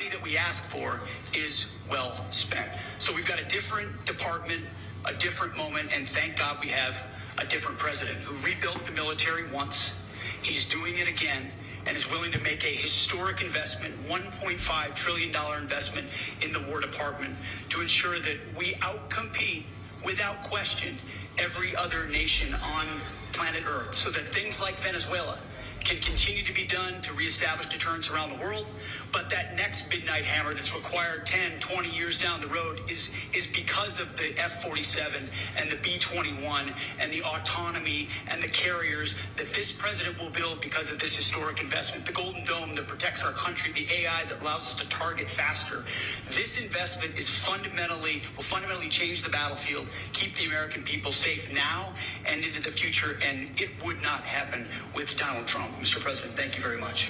money that we ask for is well spent. So we've got a different department, a different moment, and thank God we have a different president who rebuilt the military once. He's doing it again and is willing to make a historic investment, $1.5 trillion investment in the War Department to ensure that we outcompete, without question, every other nation on planet Earth, so that things like Venezuela can continue to be done to reestablish deterrence around the world. But that next midnight hammer that's required 10, 20 years down the road is because of the F-47 and the B-21 and the autonomy and the carriers that this president will build because of this historic investment. The Golden Dome that protects our country, the AI that allows us to target faster. This investment will fundamentally change the battlefield, keep the American people safe now and into the future, and it would not happen with Donald Trump. Mr. President, thank you very much.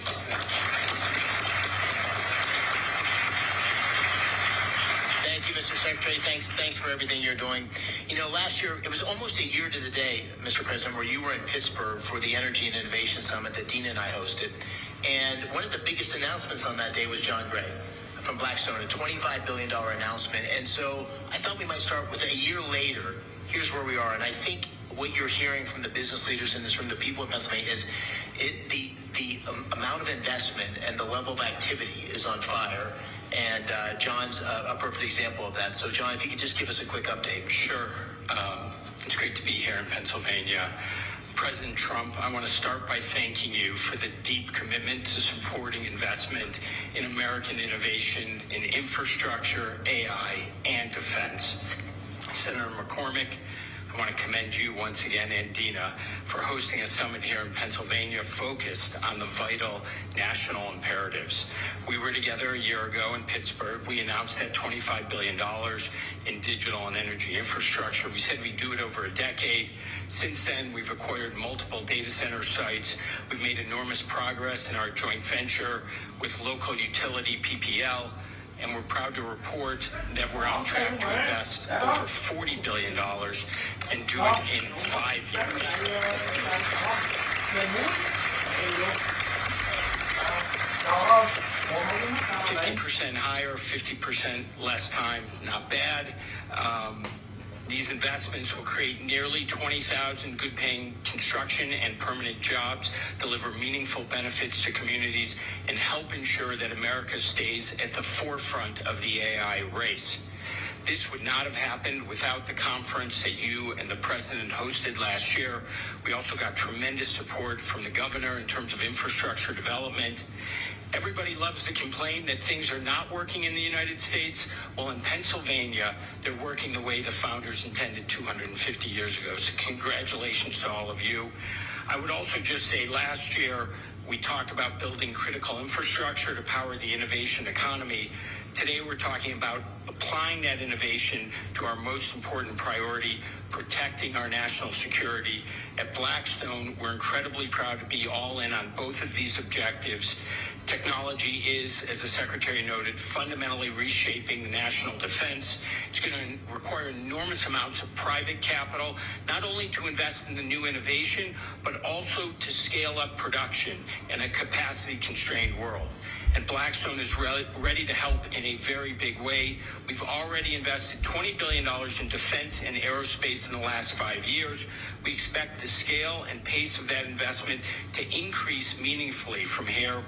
Thank you, Mr. Secretary. Thanks for everything you're doing. You know, last year, it was almost a year to the day, Mr. President, where you were in Pittsburgh for the Energy and Innovation Summit that Dina and I hosted. And one of the biggest announcements on that day was John Gray from Blackstone, a $25 billion announcement. And so I thought we might start with a year later. Here's where we are. And I think what you're hearing from the business leaders in this room, the people in Pennsylvania, is the amount of investment and the level of activity is on fire. And John's a perfect example of that. So, John, if you could just give us a quick update. Sure. It's great to be here in Pennsylvania. President Trump, I want to start by thanking you for the deep commitment to supporting investment in American innovation in infrastructure, AI, and defense. Senator McCormick, I want to commend you once again and Dina for hosting a summit here in Pennsylvania focused on the vital national imperatives. We were together a year ago in Pittsburgh. We announced that $25 billion in digital and energy infrastructure. We said we'd do it over a decade. Since then, we've acquired multiple data center sites. We've made enormous progress in our joint venture with local utility PPL. And we're proud to report that we're on track to invest over $40 billion and do it in 5 years. 50% higher, 50% less time, not bad. These investments will create nearly 20,000 good-paying construction and permanent jobs, deliver meaningful benefits to communities, and help ensure that America stays at the forefront of the AI race. This would not have happened without the conference that you and the president hosted last year. We also got tremendous support from the governor in terms of infrastructure development. Everybody loves to complain that things are not working in the United States. Well, in Pennsylvania, they're working the way the founders intended 250 years ago. So congratulations to all of you. I would also just say last year, we talked about building critical infrastructure to power the innovation economy. Today, we're talking about applying that innovation to our most important priority, protecting our national security. At Blackstone, we're incredibly proud to be all in on both of these objectives. Technology is, as the Secretary noted, fundamentally reshaping the national defense. It's going to require enormous amounts of private capital, not only to invest in the new innovation, but also to scale up production in a capacity-constrained world. And Blackstone is ready to help in a very big way. We've already invested $20 billion in defense and aerospace in the last 5 years. We expect the scale and pace of that investment to increase meaningfully from here.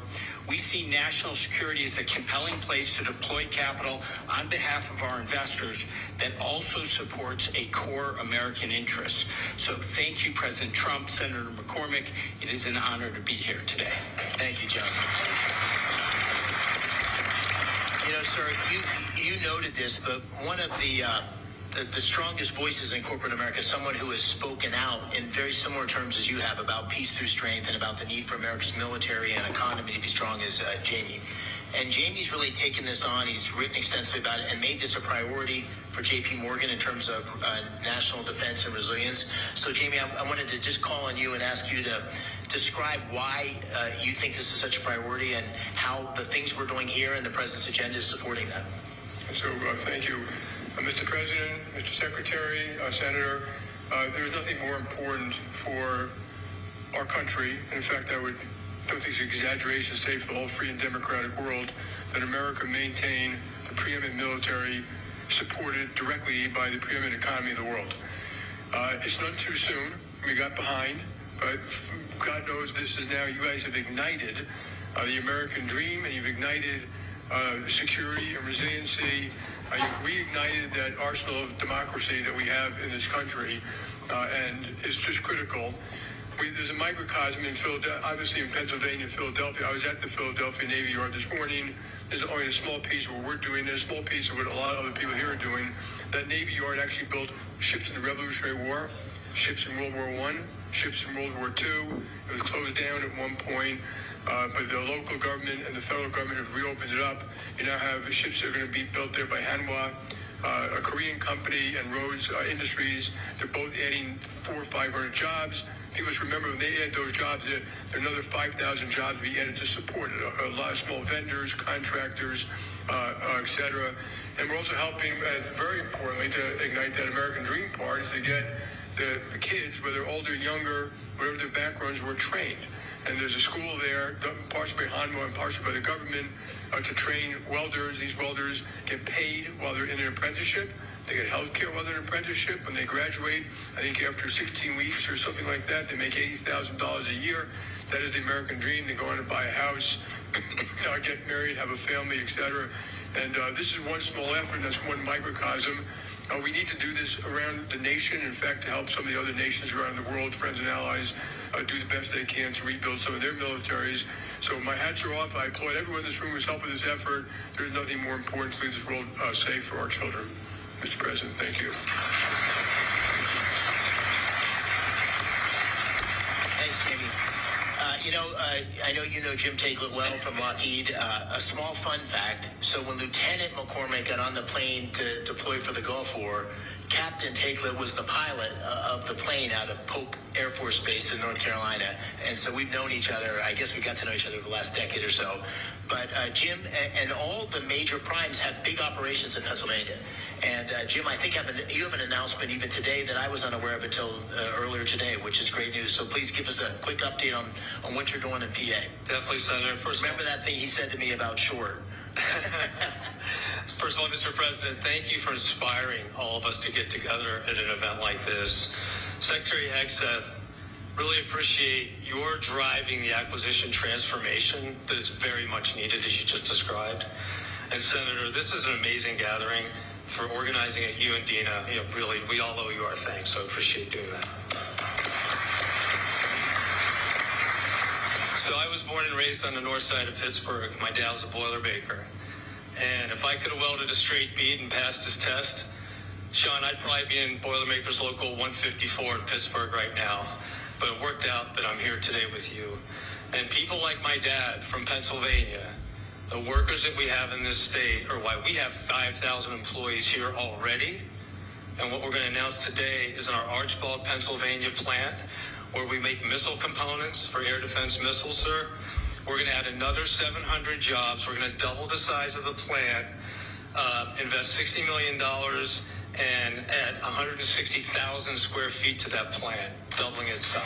We see national security as a compelling place to deploy capital on behalf of our investors that also supports a core American interest. So thank you, President Trump, Senator McCormick. It is an honor to be here today. Thank you, John. You know, sir, you noted this, but one of the strongest voices in corporate America, someone who has spoken out in very similar terms as you have about peace through strength and about the need for America's military and economy to be strong, is Jamie. And Jamie's really taken this on. He's written extensively about it and made this a priority for J.P. Morgan in terms of national defense and resilience. So, Jamie, I wanted to just call on you and ask you to describe why you think this is such a priority and how the things we're doing here and the president's agenda is supporting that. So, thank you. Mr. President, Mr. Secretary, Senator, there's nothing more important for our country. In fact, I would don't think it's an exaggeration to say for the whole free and democratic world that America maintain the preeminent military supported directly by the preeminent economy of the world. It's not too soon. We got behind, but God knows this is now, you guys have ignited the American dream, and you've ignited security and resiliency. You've reignited that arsenal of democracy that we have in this country, and it's just critical. There's a microcosm in Philadelphia, obviously in Pennsylvania, Philadelphia. I was at the Philadelphia Navy Yard this morning. There's only a small piece of what we're doing. There's a small piece of what a lot of other people here are doing. That Navy Yard actually built ships in the Revolutionary War, ships in World War I, ships in World War II. It was closed down at one point, but the local government and the federal government have reopened it up. You now have ships that are going to be built there by Hanwha, a Korean company, and Rhodes Industries. They're both adding 400 or 500 jobs. People should remember when they add those jobs, there are another 5,000 jobs to be added to support it. A lot of small vendors, contractors, et cetera. And we're also helping, very importantly, to ignite that American dream part, is to get the kids, whether older or younger, whatever their backgrounds, were trained. And there's a school there, partially by Hanwha and partially by the government, to train welders. These welders get paid while they're in their apprenticeship. They get health care while they're in apprenticeship. When they graduate, I think after 16 weeks or something like that, they make $80,000 a year. That is the American dream. They go on to buy a house, get married, have a family, etc. And this is one small effort. That's one microcosm. We need to do this around the nation. In fact, to help some of the other nations around the world, friends and allies, do the best they can to rebuild some of their militaries. So my hats are off. I applaud everyone in this room who's helping this effort. There's nothing more important to leave this world safe for our children. Mr. President, thank you. Thanks, Jamie. I know you know Jim Takelet well from Lockheed. A small fun fact. So when Lieutenant McCormick got on the plane to deploy for the Gulf War, Captain Takelet was the pilot of the plane out of Pope Air Force Base in North Carolina. And so we've known each other. I guess we got to know each other the last decade or so. But Jim and all the major primes have big operations in Pennsylvania. And Jim, I think you have an announcement even today that I was unaware of until earlier today, which is great news. So please give us a quick update on what you're doing in PA. Definitely, Senator. Remember that thing he said to me about short. First of all, Mr. President, thank you for inspiring all of us to get together at an event like this. Secretary Hegseth, really appreciate your driving the acquisition transformation that is very much needed, as you just described. And Senator, this is an amazing gathering. For organizing it, you and Dina, really, we all owe you our thanks, so I appreciate doing that. So I was born and raised on the north side of Pittsburgh. My dad was a Boilermaker. And if I could have welded a straight bead and passed his test, Sean, I'd probably be in Boilermakers Local 154 in Pittsburgh right now. But it worked out that I'm here today with you. And people like my dad from Pennsylvania, the workers that we have in this state are why we have 5,000 employees here already. And what we're going to announce today is in our Archbald, Pennsylvania plant, where we make missile components for air defense missiles, sir. We're going to add another 700 jobs. We're going to double the size of the plant, invest $60 million, and add 160,000 square feet to that plant, doubling its size.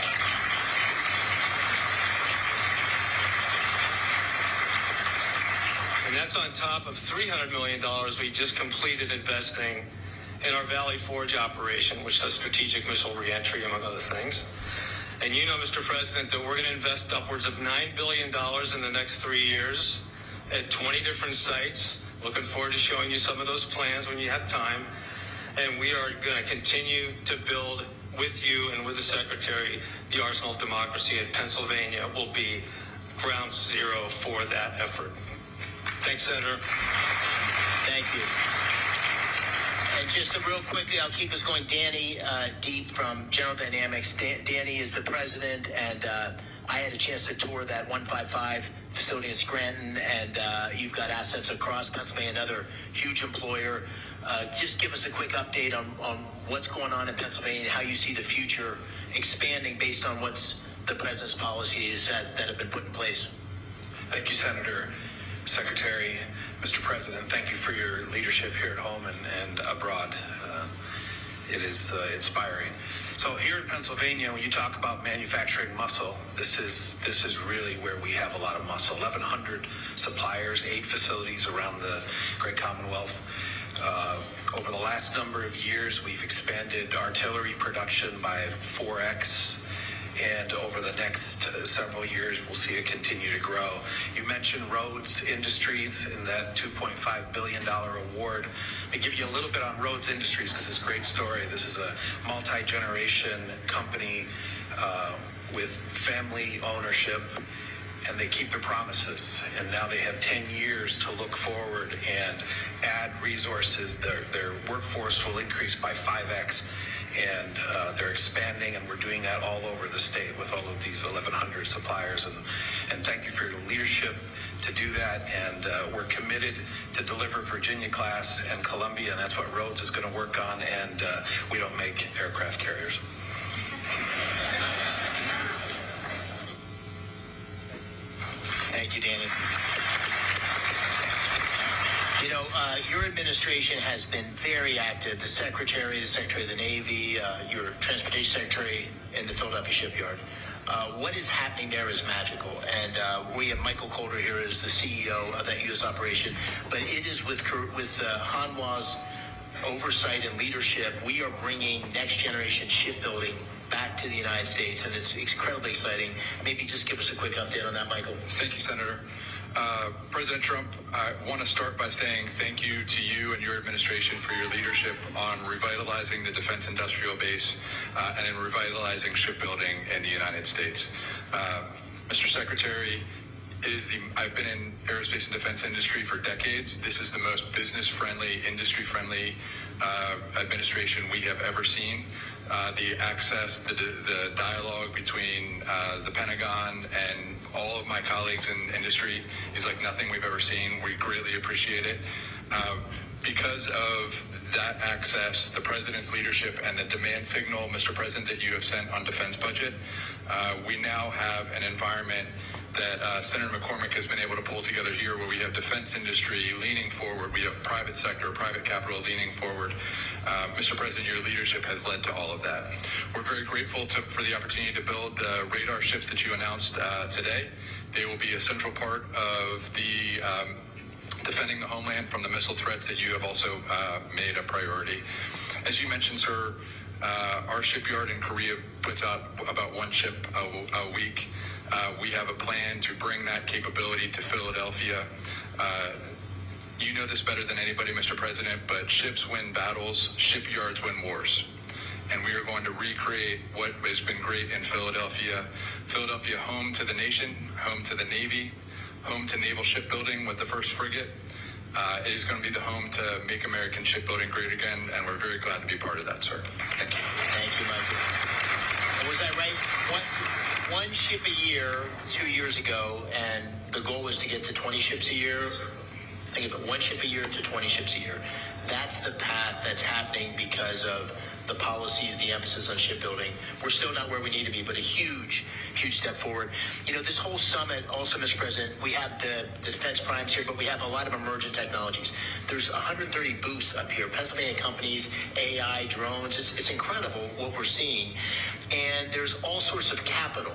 And that's on top of $300 million we just completed investing in our Valley Forge operation, which does strategic missile reentry, among other things. And you know, Mr. President, that we're going to invest upwards of $9 billion in the next 3 years at 20 different sites. Looking forward to showing you some of those plans when you have time. And we are going to continue to build with you and with the Secretary the arsenal of democracy, and Pennsylvania will be ground zero for that effort. Thanks, Senator. Thank you. And just real quickly, I'll keep us going. Danny Deep from General Dynamics. Danny is the president, and I had a chance to tour that 155 facility in Scranton, and you've got assets across Pennsylvania, another huge employer. Just give us a quick update on what's going on in Pennsylvania, how you see the future expanding based on what's the president's policies that have been put in place. Thank you, Senator. Secretary, Mr. President, thank you for your leadership here at home and abroad. It is inspiring. So here in Pennsylvania, when you talk about manufacturing muscle, this is really where we have a lot of muscle. 1,100 suppliers, 8 facilities around the Great Commonwealth. Over the last number of years, we've expanded artillery production by 4x. And over the next several years, we'll see it continue to grow. You mentioned Rhodes Industries and that $2.5 billion award. Let me give you a little bit on Rhodes Industries because it's a great story. This is a multi-generation company with family ownership, and they keep their promises. And now they have 10 years to look forward and add resources. Their workforce will increase by 5x. And they're expanding, and we're doing that all over the state with all of these 1,100 suppliers. And thank you for your leadership to do that. And we're committed to deliver Virginia class and Columbia, and that's what Rhodes is going to work on. And we don't make aircraft carriers. Thank you, Danny. You know, your administration has been very active. The Secretary of the Navy, your Transportation Secretary in the Philadelphia shipyard. What is happening there is magical. And we have Michael Calder here as the CEO of that U.S. operation. But it is with Hanwha's oversight and leadership, we are bringing next generation shipbuilding back to the United States, and it's incredibly exciting. Maybe just give us a quick update on that, Michael. Thank you, Senator. President Trump, I want to start by saying thank you to you and your administration for your leadership on revitalizing the defense industrial base and in revitalizing shipbuilding in the United States. Mr. Secretary, I've been in aerospace and defense industry for decades. This is the most business-friendly, industry-friendly administration we have ever seen. The access, the dialogue between the Pentagon and all of my colleagues in industry is like nothing we've ever seen. We greatly appreciate it. Because of that access, the President's leadership, and the demand signal, Mr. President, that you have sent on defense budget, we now have an environment that Senator McCormick has been able to pull together here where we have defense industry leaning forward, we have private sector, private capital leaning forward. Mr. President, your leadership has led to all of that. We're very grateful for the opportunity to build the radar ships that you announced today. They will be a central part of the defending the homeland from the missile threats that you have also made a priority. As you mentioned, sir, our shipyard in Korea puts out about 1 ship a week. We have a plan to bring that capability to Philadelphia. You know this better than anybody, Mr. President, but ships win battles, shipyards win wars. And we are going to recreate what has been great in Philadelphia. Philadelphia, home to the nation, home to the Navy, home to naval shipbuilding with the first frigate. It is going to be the home to make American shipbuilding great again, and we're very glad to be part of that, sir. Thank you. Thank you, Michael. Was that right? One ship a year 2 years ago, and the goal was to get to 20 ships a year. Think of it, 1 ship a year to 20 ships a year. That's the path that's happening because of the policies, the emphasis on shipbuilding. We're still not where we need to be, but a huge step forward. You know, this whole summit also, Mr. President, we have the defense primes here, but we have a lot of emergent technologies. There's 130 booths up here, Pennsylvania companies, AI, drones. It's incredible what we're seeing. And there's all sorts of capital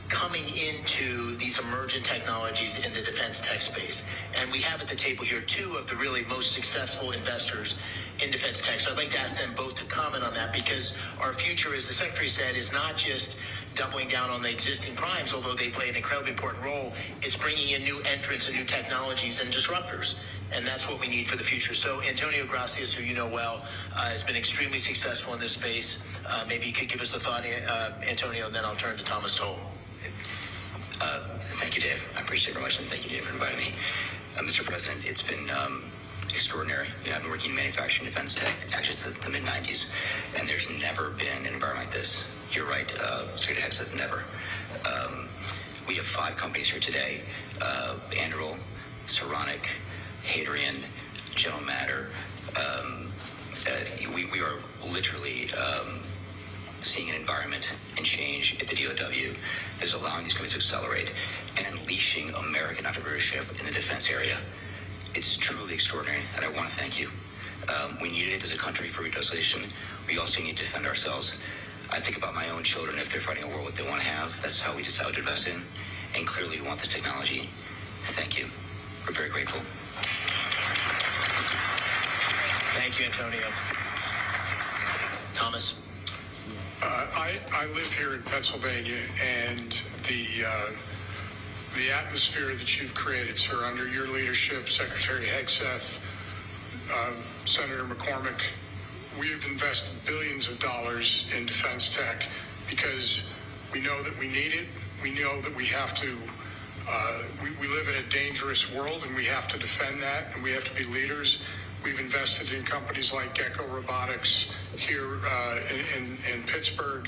coming into these emergent technologies in the defense tech space. And we have at the table here 2 of the really most successful investors in defense tech. So I'd like to ask them both to comment on that, because our future, as the Secretary said, is not just doubling down on the existing primes, although they play an incredibly important role. It's bringing in new entrants and new technologies and disruptors. And that's what we need for the future. So Antonio Gracias, who you know well, has been extremely successful in this space. Maybe you could give us a thought, Antonio, and then I'll turn to Thomas Toll. Thank you, Dave. I appreciate it very much, and thank you, Dave, for inviting me. Mr. President, it's been extraordinary. I've been working in manufacturing defense tech actually since the mid-90s, and there's never been an environment like this. You're right, Secretary Heck said never. We have 5 companies here today, Anduril, Saronic, Hadrian, General Matter. We are literally seeing an environment and change at the DOW that is allowing these companies to accelerate and unleashing American entrepreneurship in the defense area. It's truly extraordinary, and I want to thank you. We needed it as a country for reindustrialization. We also need to defend ourselves. I think about my own children if they're fighting a war, what they want to have. That's how we decide to invest in. And clearly we want this technology. Thank you. We're very grateful. Thank you, Antonio. Thomas? I live here in Pennsylvania, and the atmosphere that you've created, sir, under your leadership, Secretary Hegseth, Senator McCormick, we've invested billions of dollars in defense tech because we know that we need it. We know that we have to, we live in a dangerous world, and we have to defend that, and we have to be leaders. We've invested in companies like Gecko Robotics here in Pittsburgh.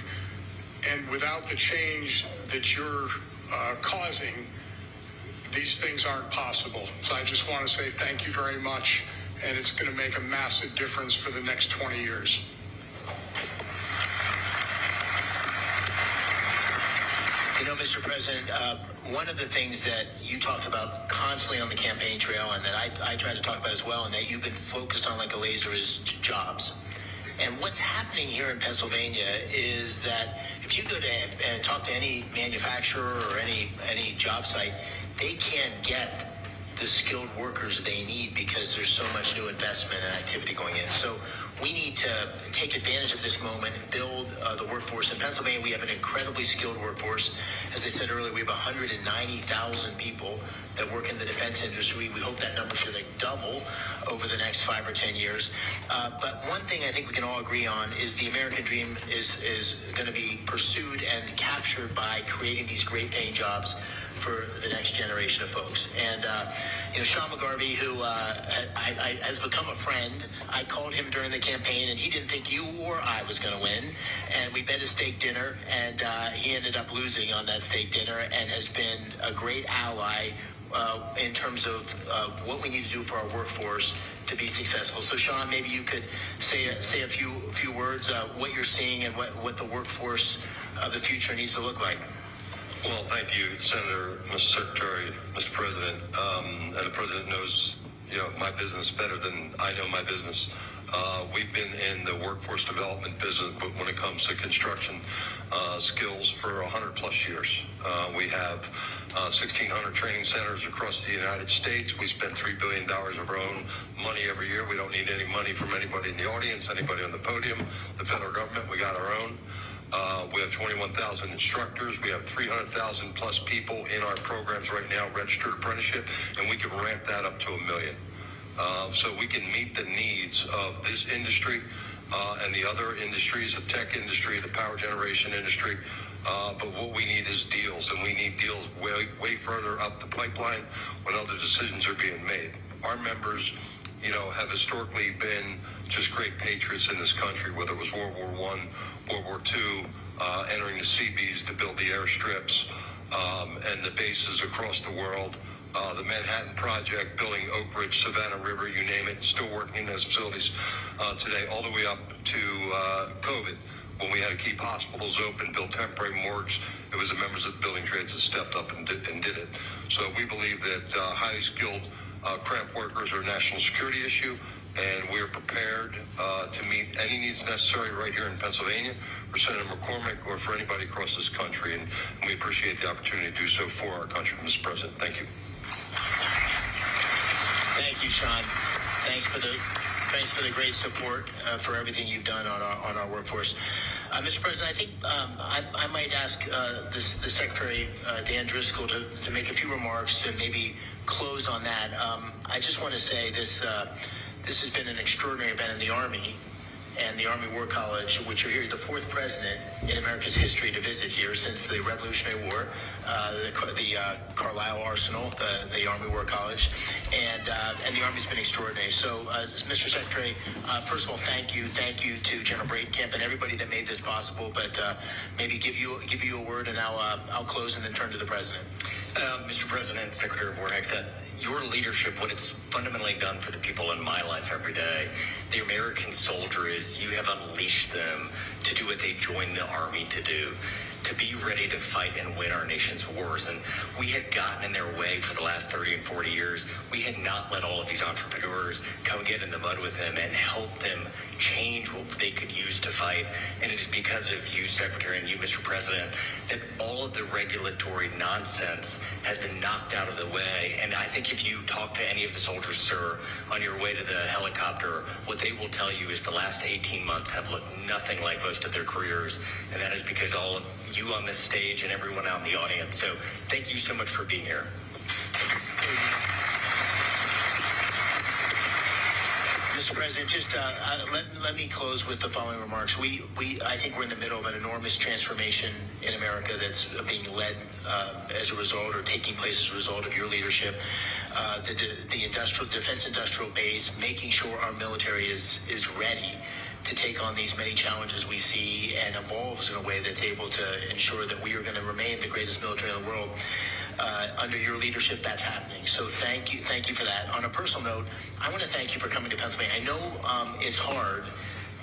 And without the change that you're causing, these things aren't possible. So I just want to say thank you very much. And it's going to make a massive difference for the next 20 years. You know, Mr. President, one of the things that you talked about constantly on the campaign trail, and that I tried to talk about as well, and that you've been focused on like a laser, is jobs. And what's happening here in Pennsylvania is that if you go to and talk to any manufacturer or any job site, they can't get the skilled workers they need because there's so much new investment and activity going in. So we need to take advantage of this moment and build the workforce. In Pennsylvania, we have an incredibly skilled workforce. As I said earlier, we have 190,000 people that work in the defense industry. We hope that number should double over the next 5 or 10 years. But one thing I think we can all agree on is the American dream is going to be pursued and captured by creating these great paying jobs for the next generation of folks. And, Sean McGarvey, who has become a friend, I called him during the campaign, and he didn't think you or I was going to win. And we bet a steak dinner, and he ended up losing on that steak dinner and has been a great ally in terms of what we need to do for our workforce to be successful. So, Sean, maybe you could say a few words, what you're seeing and what the workforce of the future needs to look like. Well, thank you, Senator, Mr. Secretary, Mr. President. And the President knows, my business better than I know my business. We've been in the workforce development business when it comes to construction skills for 100 plus years. We have 1,600 training centers across the United States. We spend $3 billion of our own money every year. We don't need any money from anybody in the audience, anybody on the podium, the federal government. We got our own. We have 21,000 instructors. We have 300,000 plus people in our programs right now, registered apprenticeship, and we can ramp that up to 1 million. So we can meet the needs of this industry and the other industries, the tech industry, the power generation industry. But what we need is deals, and we need deals way further up the pipeline when other decisions are being made. Our members, have historically been just great patriots in this country, whether it was World War I, World War II, entering the Seabees to build the airstrips and the bases across the world. The Manhattan Project, building Oak Ridge, Savannah River, you name it, still working in those facilities today, all the way up to COVID, when we had to keep hospitals open, build temporary morgues. It was the members of the building trades that stepped up and did it. So we believe that highly skilled craft workers are a national security issue, and we're prepared to meet any needs necessary right here in Pennsylvania for Senator McCormick or for anybody across this country, and we appreciate the opportunity to do so for our country, Mr. President. Thank you. Thank you, Sean. Thanks for the great support for everything you've done on our workforce. Mr. President, I think I might ask the Secretary, Dan Driscoll, to make a few remarks and maybe close on that. I just want to say this has been an extraordinary event in the Army and the Army War College, which you're here, the 4th president in America's history to visit here since the Revolutionary War, the Carlisle Arsenal, the Army War College, and the Army's been extraordinary. So, Mr. Secretary, first of all, thank you to General Breitenkamp and everybody that made this possible. But maybe give you a word, and I'll close and then turn to the President. Mr. President, Secretary of War Hegseth, your leadership, what it's fundamentally done for the people in my life every day, the American soldier, is you have unleashed them to do what they joined the Army to do, to be ready to fight and win our nation's wars. And we had gotten in their way for the last 30 and 40 years. We had not let all of these entrepreneurs come get in the mud with them and help them change what they could use to fight. And it is because of you, Secretary, and you, Mr. President, that all of the regulatory nonsense has been knocked out of the way. And I think if you talk to any of the soldiers, sir, on your way to the helicopter, what they will tell you is the last 18 months have looked nothing like most of their careers. And that is because all of you on this stage and everyone out in the audience. So thank you so much for being here. Mr. President, just let me close with the following remarks. I think we're in the middle of an enormous transformation in America that's being led as a result or taking place as a result of your leadership. The defense industrial base, making sure our military is ready to take on these many challenges we see and evolves in a way that's able to ensure that we are going to remain the greatest military in the world. Under your leadership, that's happening. So thank you for that. On a personal note, I want to thank you for coming to Pennsylvania. I know it's hard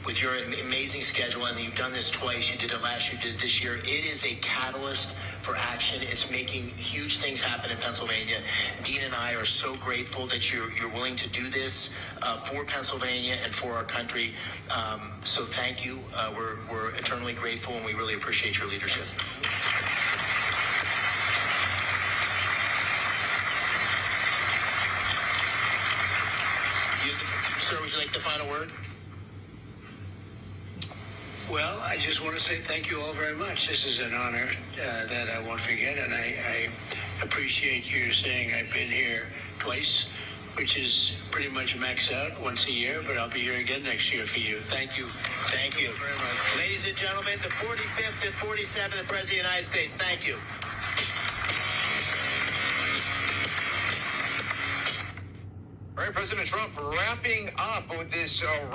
with your amazing schedule, and you've done this twice. You did it last year, you did it this year. It is a catalyst for action. It's making huge things happen in Pennsylvania. Dean and I are so grateful that you're willing to do this for Pennsylvania and for our country. So thank you. We're eternally grateful, and we really appreciate your leadership. Sir, would you like the final word? Well, I just want to say thank you all very much. This is an honor that I won't forget, and I appreciate you saying I've been here twice, which is pretty much maxed out once a year, but I'll be here again next year for you. Thank you. Thank you very much. Ladies and gentlemen, the 45th and 47th President of the United States. Thank you. All right, President Trump wrapping up with this round